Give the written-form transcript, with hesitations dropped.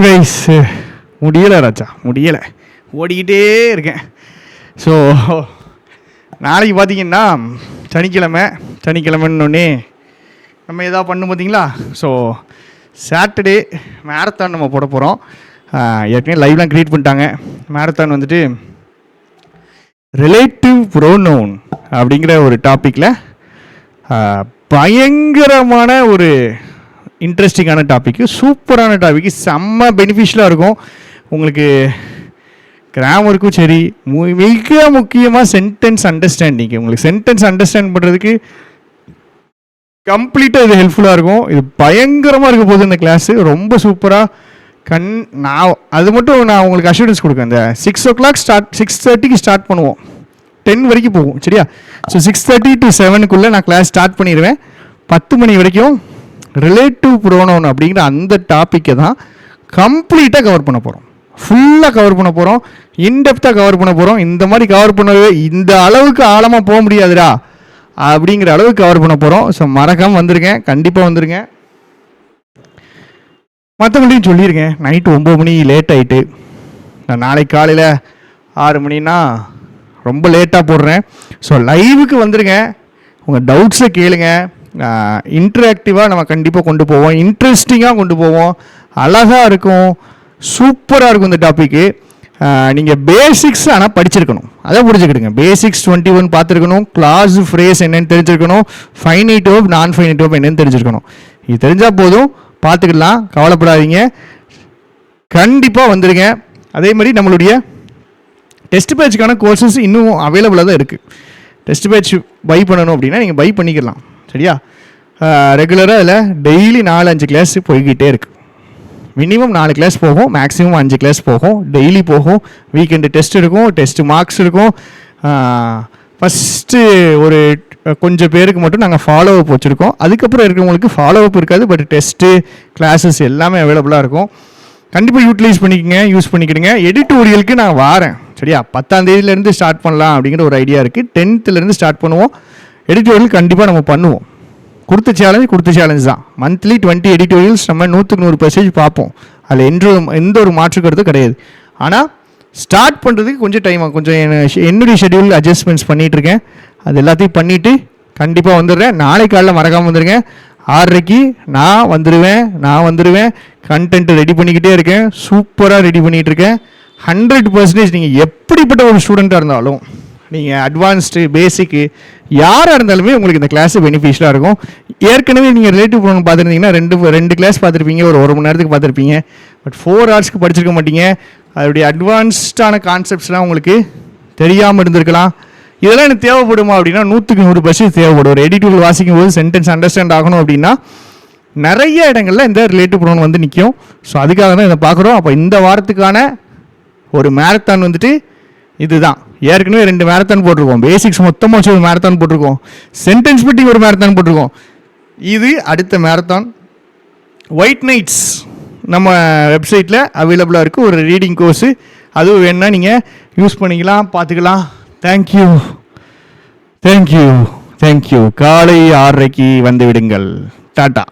Guys, முடியலை ராஜா, முடியலை, ஓடிக்கிட்டே இருக்கேன். ஸோ நாளைக்கு பார்த்தீங்கன்னா சனிக்கிழமைன்னொன்னே நம்ம எதாவது பண்ணணும் பார்த்தீங்களா. ஸோ சாட்டர்டே மேரத்தான் நம்ம போட போகிறோம். ஏற்கனவே லைவ்லாம் க்ரியேட் பண்ணிட்டாங்க. மேரத்தான் வந்துட்டு ரிலேட்டிவ் ப்ரோனவுன் அப்படிங்கிற ஒரு டாப்பிக்கில் பயங்கரமான ஒரு இன்ட்ரெஸ்டிங்கான டாப்பிக்கு, சூப்பரான டாப்பிக்கு, செம்ம பெனிஃபிஷியலாக இருக்கும் உங்களுக்கு. கிராமருக்கும் சரி, மிக முக்கியமாக சென்டென்ஸ் அண்டர்ஸ்டாண்டிங். உங்களுக்கு சென்டென்ஸ் அண்டர்ஸ்டாண்ட் பண்ணுறதுக்கு கம்ப்ளீட்டாக இது ஹெல்ப்ஃபுல்லாக இருக்கும். இது பயங்கரமாக இருக்க போகுது இந்த கிளாஸு, ரொம்ப சூப்பராக. நான் அது மட்டும் நான் உங்களுக்கு அஷூரன்ஸ் கொடுக்கேன். இந்த 6 o'clock 6:30 ஸ்டார்ட் பண்ணுவோம், 10 வரைக்கும் போகும், சரியா? ஸோ 6:30 to 7 நான் கிளாஸ் ஸ்டார்ட் பண்ணிடுவேன். 10 மணி வரைக்கும் ரிலேட்டிவ் ப்ரோனவுன் அப்படிங்கிற அந்த டாப்பிக்கை தான் கம்ப்ளீட்டாக கவர் பண்ண போகிறோம். ஃபுல்லாக கவர் பண்ண போகிறோம், இன்டெப்த்தாக கவர் பண்ண போகிறோம். இந்த மாதிரி கவர் பண்ணவே இந்த அளவுக்கு ஆழமாக போக முடியாதுடா அப்படிங்கிற அளவுக்கு கவர் பண்ண போகிறோம். ஸோ மறக்காமல் வந்துருங்க, கண்டிப்பாக வந்துருங்க. மற்றபடியும் சொல்லியிருக்கேன், நைட்டு 9 மணி லேட் ஆகிட்டு, நான் நாளைக்கு காலையில் 6 மணின்னா ரொம்ப லேட்டாக போடுறேன். ஸோ லைவுக்கு வந்துருங்க, உங்கள் டவுட்ஸை கேளுங்க. இன்ட்ராக்டிவாக நம்ம கண்டிப்பாக கொண்டு போவோம், இன்ட்ரெஸ்டிங்காக கொண்டு போவோம், அழகாக இருக்கும், சூப்பராக இருக்கும் இந்த டாப்பிக்கு. நீங்கள் பேசிக்ஸ் ஆனால் படிச்சிருக்கணும், அதை புரிஞ்சுக்கிடுங்க. பேசிக்ஸ் 21 பார்த்துருக்கணும், கிளாஸ் ஃப்ரேஸ் என்னென்னு தெரிஞ்சிருக்கணும், ஃபைனைட் வேர்ப் நான் ஃபைனைட் வேர்ப் என்னென்னு தெரிஞ்சிருக்கணும். இது தெரிஞ்சால் போதும், பார்த்துக்கலாம், கவலைப்படாதீங்க, கண்டிப்பாக வந்துடுங்க. அதே மாதிரி நம்மளுடைய டெஸ்ட் பேட்சுக்கான கோர்சஸ் இன்னும் அவைலபிளாக தான் இருக்குது. டெஸ்ட் பேட்ச் பை பண்ணணும் அப்படின்னா நீங்கள் பை பண்ணிக்கலாம், சரியா? ரெகுலராக அதில் டெய்லி 4-5 கிளாஸ் போய்கிட்டே இருக்குது. மினிமம் 4 கிளாஸ் போகும், மேக்ஸிமம் 5 கிளாஸ் போகும், டெய்லி போகும். வீக்கெண்டு டெஸ்ட் இருக்கும், டெஸ்ட்டு மார்க்ஸ் இருக்கும். ஃபஸ்ட்டு ஒரு கொஞ்சம் பேருக்கு மட்டும் நாங்கள் ஃபாலோ அப் வச்சுருக்கோம். அதுக்கப்புறம் இருக்கிறவங்களுக்கு ஃபாலோ அப் இருக்காது, பட் டெஸ்ட்டு கிளாஸஸ் எல்லாமே அவைலபிளாக இருக்கும். கண்டிப்பாக யூட்டிலைஸ் பண்ணிக்கோங்க, யூஸ் பண்ணிக்கிடுங்க. எடிட்டோரியலுக்கு நான் வாரேன், சரியா? 10ஆம் தேதியிலேருந்து ஸ்டார்ட் பண்ணலாம் அப்படிங்கிற ஒரு ஐடியா இருக்குது. 10th ஸ்டார்ட் பண்ணுவோம். எடிட்டோரியல் கண்டிப்பாக நம்ம பண்ணுவோம். கொடுத்த சேலஞ்ச் தான். மந்த்லி 20 எடிட்டோரியல்ஸ் நம்ம 100% பார்ப்போம். அதில் எந்த ஒரு மாற்று கருத்தும் கிடையாது. ஆனால் ஸ்டார்ட் பண்ணுறதுக்கு கொஞ்சம் டைம் ஆகும். கொஞ்சம் என்னுடைய ஷெட்யூல் அட்ஜஸ்ட்மெண்ட்ஸ் பண்ணிகிட்ருக்கேன். அது எல்லாத்தையும் பண்ணிவிட்டு கண்டிப்பாக வந்துடுறேன். நாளைக்கு காலையில் மறக்காமல் வந்துடுங்க. 6:30 நான் வந்துடுவேன். கண்டென்ட் ரெடி பண்ணிக்கிட்டே இருக்கேன், சூப்பராக ரெடி பண்ணிகிட்டு இருக்கேன். 100% நீங்கள் எப்படிப்பட்ட ஒரு ஸ்டூடெண்ட்டாக இருந்தாலும், நீங்கள் அட்வான்ஸ்டு பேசிக்கு யாராக இருந்தாலுமே உங்களுக்கு இந்த கிளாஸு பெனிஃபிஷியலாக இருக்கும். ஏற்கனவே நீங்கள் ரிலேட்டிவ் ப்ரோனவுன் பார்த்துருந்தீங்கன்னா ரெண்டு கிளாஸ் பார்த்துருப்பீங்க, ஒரு மணி நேரத்துக்கு பார்த்துருப்பீங்க. பட் 4 ஹவர்ஸ்க்கு படிச்சிருக்க மாட்டீங்க. அதோடைய அட்வான்ஸ்டான கான்செப்ட்ஸ்லாம் உங்களுக்கு தெரியாமல் இருந்திருக்கலாம். இதெல்லாம் எனக்கு தேவைப்படுமா அப்படின்னா 100% தேவைப்படும். ஒரு எடிட்டோரியல் வாசிக்கும் போது சென்டென்ஸ் அண்டர்ஸ்டாண்ட் ஆகணும் அப்படின்னா நிறைய இடங்களில் இந்த ரிலேட்டிவ் ப்ரோனவுன் வந்து நிற்கும். ஸோ அதுக்காக தான் இதை பார்க்குறோம். அப்போ இந்த வாரத்துக்கான ஒரு மேரத்தான் வந்துட்டு இதுதான். ஏற்கனவே 2 மேரத்தான் போட்டிருக்கோம். பேசிக்ஸ் மொத்தமாக வச்சு ஒரு மேரத்தான் போட்டிருக்கோம், சென்டென்ஸ் பற்றி ஒரு மேரத்தான் போட்டிருக்கோம். இது அடுத்த மேரத்தான். ஒயிட் நைட்ஸ் நம்ம வெப்சைட்டில் அவைலபிளாக இருக்குது, ஒரு ரீடிங் கோர்ஸு. அதுவும் வேணுன்னா நீங்கள் யூஸ் பண்ணிக்கலாம், பார்த்துக்கலாம். தேங்க்யூ. காலை 6:30 வந்து விடுங்கள். டாட்டா.